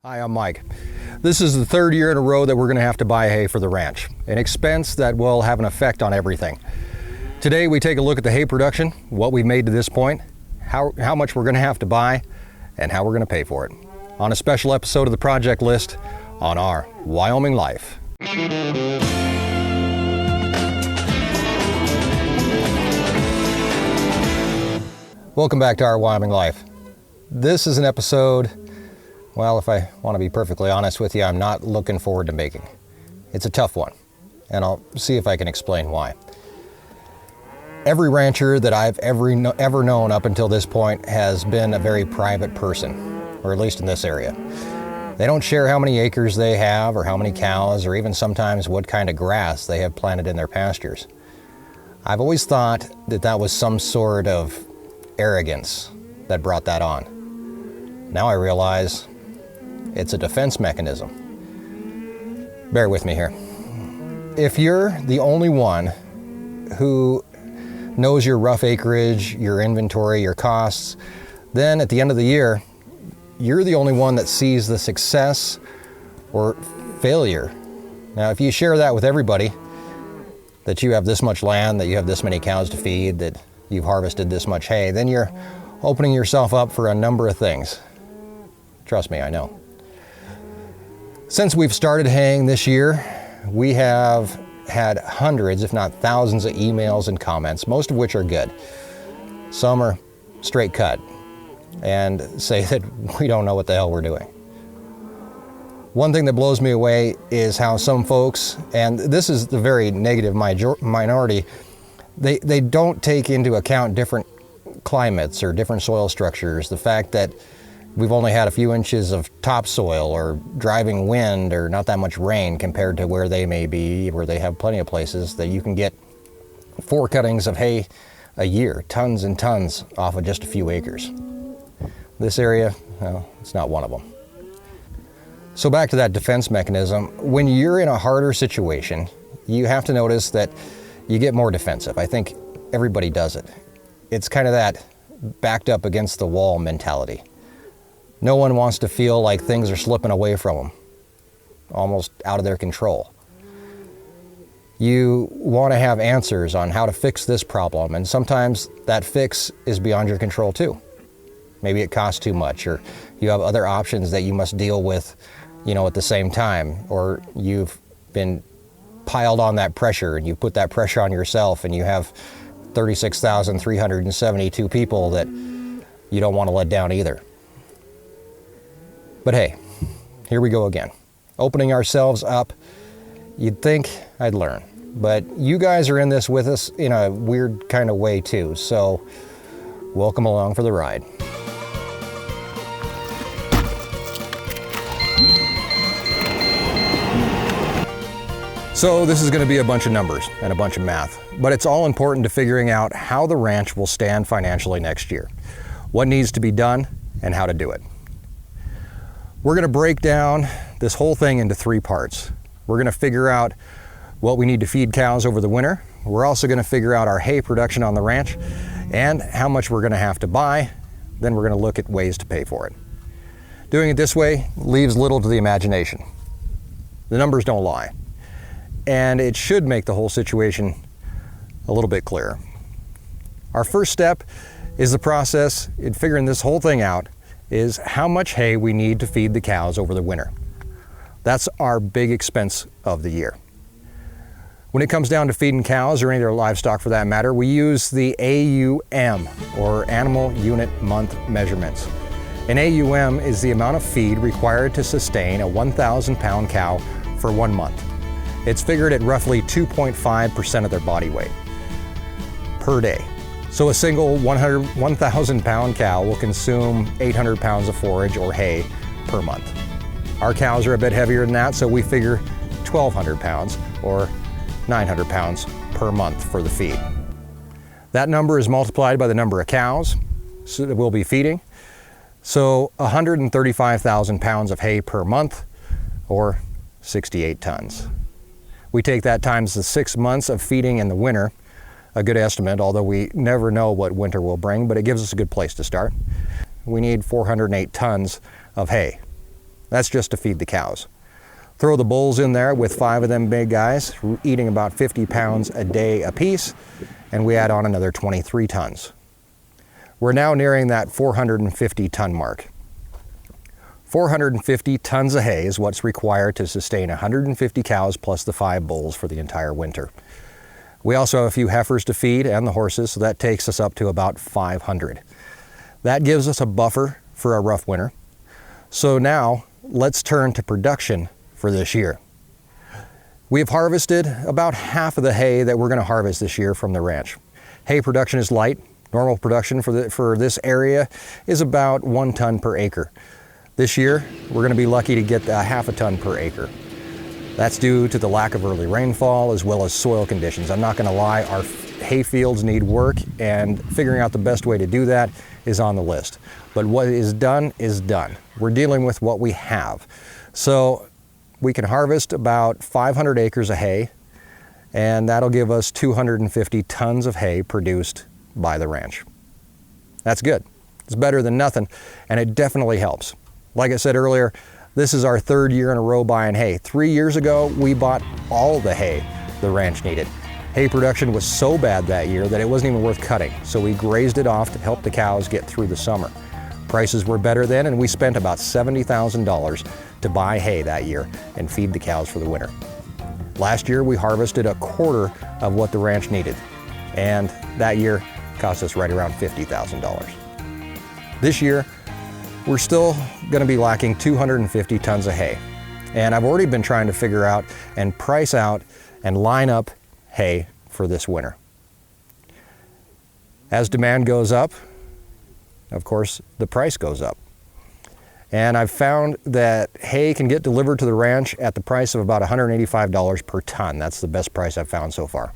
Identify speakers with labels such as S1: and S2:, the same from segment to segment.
S1: Hi, I'm Mike. This is the third year in a row that we're going to have to buy hay for the ranch, an expense that will have an effect on everything. Today we take a look at the hay production, what we've made to this point, how much we're going to have to buy, and how we're going to pay for it. On a special episode of the project list on our Wyoming Life. Welcome back to our Wyoming Life. This is an episode, well, if I want to be perfectly honest with you, I'm not looking forward to making. It's a tough one, and I'll see if I can explain why. Every rancher that I've ever known up until this point has been a very private person, or at least in this area. They don't share how many acres they have, or how many cows, or even sometimes what kind of grass they have planted in their pastures. I've always thought that that was some sort of arrogance that brought that on. Now I realize it's a defense mechanism. Bear with me here. If you're the only one who knows your rough acreage, your inventory, your costs, then at the end of the year, you're the only one that sees the success or failure. Now, if you share that with everybody, that you have this much land, that you have this many cows to feed, that you've harvested this much hay, then you're opening yourself up for a number of things. Trust me, I know. Since we've started haying this year, we have had hundreds, if not thousands, of emails and comments, most of which are good. Some are straight cut and say that we don't know what the hell we're doing. One thing that blows me away is how some folks, and this is the very negative minority, they don't take into account different climates or different soil structures, the fact that we've only had a few inches of topsoil or driving wind or not that much rain compared to where they may be, where they have plenty of places that you can get 4 cuttings of hay a year, tons and tons off of just a few acres. This area, well, it's not one of them. So back to that defense mechanism, when you're in a harder situation, you have to notice that you get more defensive. I think everybody does it. It's kind of that backed up against the wall mentality. No one wants to feel like things are slipping away from them, almost out of their control. You want to have answers on how to fix this problem, and sometimes that fix is beyond your control too. Maybe it costs too much, or you have other options that you must deal with, at the same time, or you've been piled on that pressure and you put that pressure on yourself and you have 36,372 people that you don't want to let down either. But hey, here we go again. Opening ourselves up, you'd think I'd learn. But you guys are in this with us in a weird kind of way too, so welcome along for the ride. So this is going to be a bunch of numbers and a bunch of math, but it's all important to figuring out how the ranch will stand financially next year, what needs to be done, and how to do it. We're going to break down this whole thing into 3 parts. We're going to figure out what we need to feed cows over the winter. We're also going to figure out our hay production on the ranch and how much we're going to have to buy. Then we're going to look at ways to pay for it. Doing it this way leaves little to the imagination. The numbers don't lie. And it should make the whole situation a little bit clearer. Our first step is the process in figuring this whole thing out is how much hay we need to feed the cows over the winter. That's our big expense of the year. When it comes down to feeding cows, or any other livestock for that matter, we use the AUM, or Animal Unit Month measurements. An AUM is the amount of feed required to sustain a 1,000 pound cow for 1 month. It's figured at roughly 2.5% of their body weight per day. So a single 1,000 pound cow will consume 800 pounds of forage or hay per month. Our cows are a bit heavier than that, so we figure 1,200 pounds or 900 pounds per month for the feed. That number is multiplied by the number of cows that we'll be feeding. So 135,000 pounds of hay per month or 68 tons. We take that times the 6 months of feeding in the winter, a good estimate, although we never know what winter will bring, but it gives us a good place to start. We need 408 tons of hay. That's just to feed the cows. Throw the bulls in there with 5 of them big guys, eating about 50 pounds a day apiece, and we add on another 23 tons. We're now nearing that 450 ton mark. 450 tons of hay is what's required to sustain 150 cows plus the 5 bulls for the entire winter. We also have a few heifers to feed and the horses, so that takes us up to about 500. That gives us a buffer for a rough winter. So now let's turn to production for this year. We have harvested about half of the hay that we're going to harvest this year from the ranch. Hay production is light. Normal production for this area is about 1 ton per acre. This year, we're going to be lucky to get half a ton per acre. That's due to the lack of early rainfall as well as soil conditions. I'm not going to lie, our hay fields need work, and figuring out the best way to do that is on the list. But what is done is done. We're dealing with what we have. So we can harvest about 500 acres of hay, and that'll give us 250 tons of hay produced by the ranch. That's good. It's better than nothing, and it definitely helps. Like I said earlier, this is our 3rd year in a row buying hay. 3 years ago, we bought all the hay the ranch needed. Hay production was so bad that year that it wasn't even worth cutting, so we grazed it off to help the cows get through the summer. Prices were better then, and we spent about $70,000 to buy hay that year and feed the cows for the winter. Last year, we harvested a quarter of what the ranch needed, and that year cost us right around $50,000. This year, we're still going to be lacking 250 tons of hay, and I've already been trying to figure out and price out and line up hay for this winter. As demand goes up, of course, the price goes up. And I've found that hay can get delivered to the ranch at the price of about $185 per ton. That's the best price I've found so far.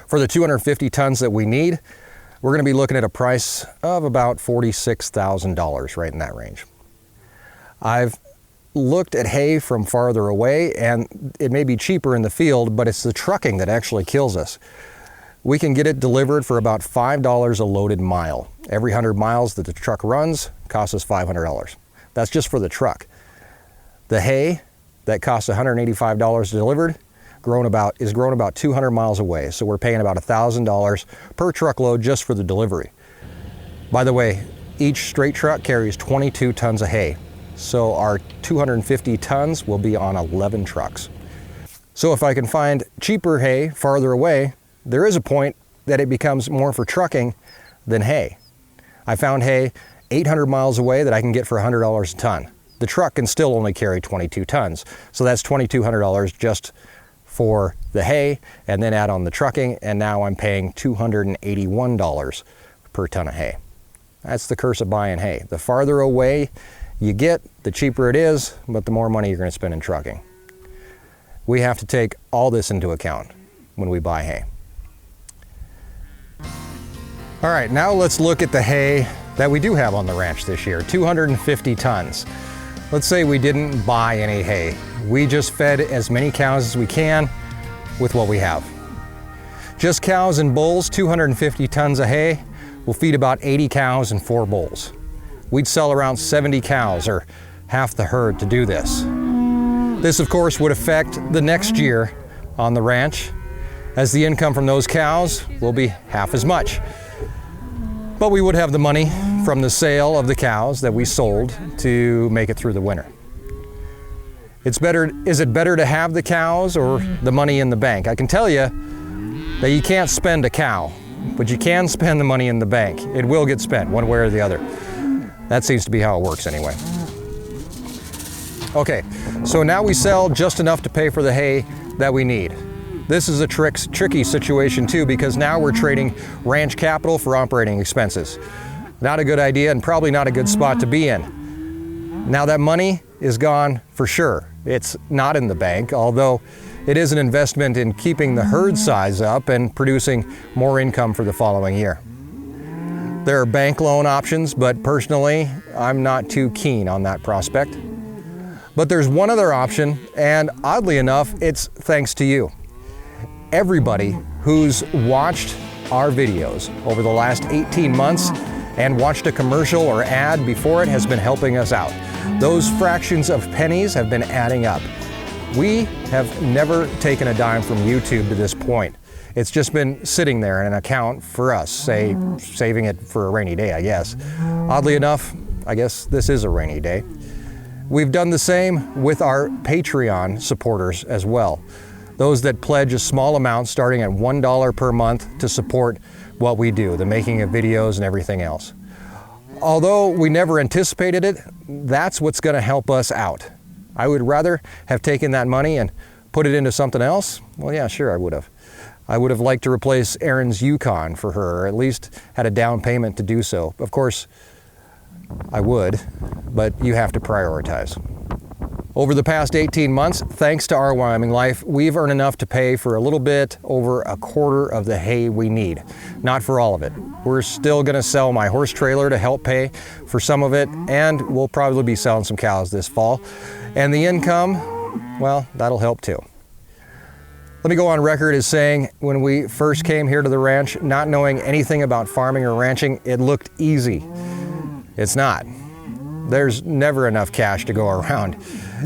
S1: For the 250 tons that we need, we're going to be looking at a price of about $46,000, right in that range. I've looked at hay from farther away, and it may be cheaper in the field, but it's the trucking that actually kills us. We can get it delivered for about $5 a loaded mile. Every 100 miles that the truck runs costs us $500. That's just for the truck. The hay that costs $185 delivered is grown about 200 miles away, so we're paying about $1,000 per truckload just for the delivery. By the way, each straight truck carries 22 tons of hay, so our 250 tons will be on 11 trucks. So if I can find cheaper hay farther away, there is a point that it becomes more for trucking than hay. I found hay 800 miles away that I can get for $100 a ton. The truck can still only carry 22 tons, so that's $2,200 just for the hay, and then add on the trucking, and now I'm paying $281 per ton of hay. That's the curse of buying hay. The farther away you get, the cheaper it is, but the more money you're going to spend in trucking. We have to take all this into account when we buy hay. All right, now let's look at the hay that we do have on the ranch this year, 250 tons. Let's say we didn't buy any hay. We just fed as many cows as we can with what we have. Just cows and bulls, 250 tons of hay will feed about 80 cows and 4 bulls. We'd sell around 70 cows, or half the herd, to do this. This, of course, would affect the next year on the ranch, as the income from those cows will be half as much. But we would have the money from the sale of the cows that we sold to make it through the winter. Is it better to have the cows or the money in the bank? I can tell you that you can't spend a cow, but you can spend the money in the bank. It will get spent one way or the other. That seems to be how it works anyway. Okay, so now we sell just enough to pay for the hay that we need. This is a tricky situation too, because now we're trading ranch capital for operating expenses. Not a good idea, and probably not a good spot to be in. Now that money is gone for sure. It's not in the bank, although it is an investment in keeping the herd size up and producing more income for the following year. There are bank loan options, but personally, I'm not too keen on that prospect. But there's one other option, and oddly enough, it's thanks to you. Everybody who's watched our videos over the last 18 months and watched a commercial or ad before it has been helping us out. those fractions of pennies have been adding up. We have never taken a dime from YouTube to this point. It's just been sitting there in an account for us, say, saving it for a rainy day, I guess. Oddly enough, I guess this is a rainy day. We've done the same with our Patreon supporters as well. Those that pledge a small amount starting at $1 per month to support what we do, the making of videos and everything else. Although we never anticipated it, that's what's going to help us out. I would rather have taken that money and put it into something else. Well, yeah, sure, I would have. I would have liked to replace Erin's Yukon for her, or at least had a down payment to do so. Of course, I would, but you have to prioritize. Over the past 18 months, thanks to Our Wyoming Life, we've earned enough to pay for a little bit over a quarter of the hay we need. Not for all of it. We're still gonna sell my horse trailer to help pay for some of it, and we'll probably be selling some cows this fall. And the income, well, that'll help too. Let me go on record as saying, when we first came here to the ranch, not knowing anything about farming or ranching, it looked easy. It's not. There's never enough cash to go around.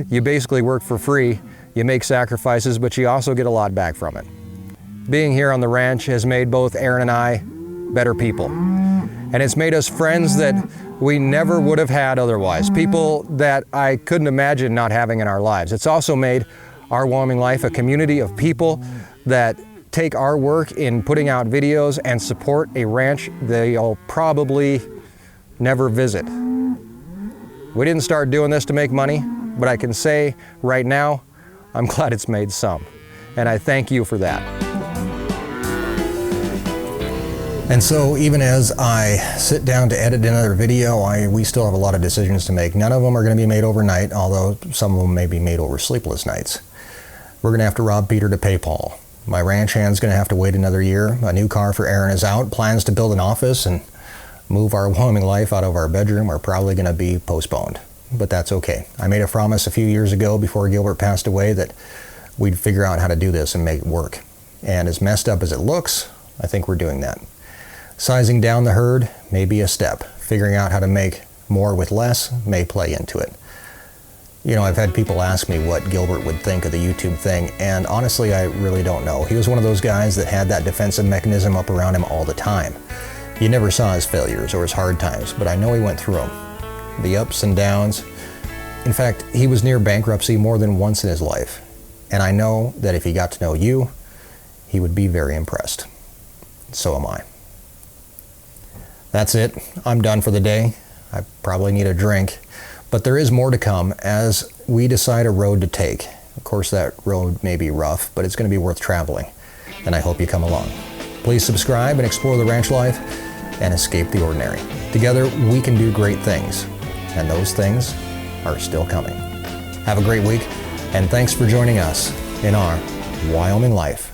S1: You basically work for free, you make sacrifices, but you also get a lot back from it. Being here on the ranch has made both Erin and I better people. And it's made us friends that we never would have had otherwise, people that I couldn't imagine not having in our lives. It's also made Our Wyoming Life a community of people that take our work in putting out videos and support a ranch they'll probably never visit. We didn't start doing this to make money, but I can say right now, I'm glad it's made some. And I thank you for that. And so even as I sit down to edit another video, we still have a lot of decisions to make. None of them are going to be made overnight, although some of them may be made over sleepless nights. We're going to have to rob Peter to pay Paul. My ranch hand's going to have to wait another year. A new car for Erin is out. Plans to build an office and move Our Wyoming Life out of our bedroom are probably going to be postponed. But that's okay. I made a promise a few years ago before Gilbert passed away that we'd figure out how to do this and make it work. And as messed up as it looks, I think we're doing that. Sizing down the herd may be a step. Figuring out how to make more with less may play into it. You know, I've had people ask me what Gilbert would think of the YouTube thing, and honestly, I really don't know. He was one of those guys that had that defensive mechanism up around him all the time. You never saw his failures or his hard times, but I know he went through them. The ups and downs. In fact, he was near bankruptcy more than once in his life. And I know that if he got to know you, he would be very impressed. So am I. That's it. I'm done for the day. I probably need a drink. But there is more to come as we decide a road to take. Of course, that road may be rough, but it's going to be worth traveling. And I hope you come along. Please subscribe and explore the ranch life and escape the ordinary. Together, we can do great things. And those things are still coming. Have a great week, and thanks for joining us in Our Wyoming Life.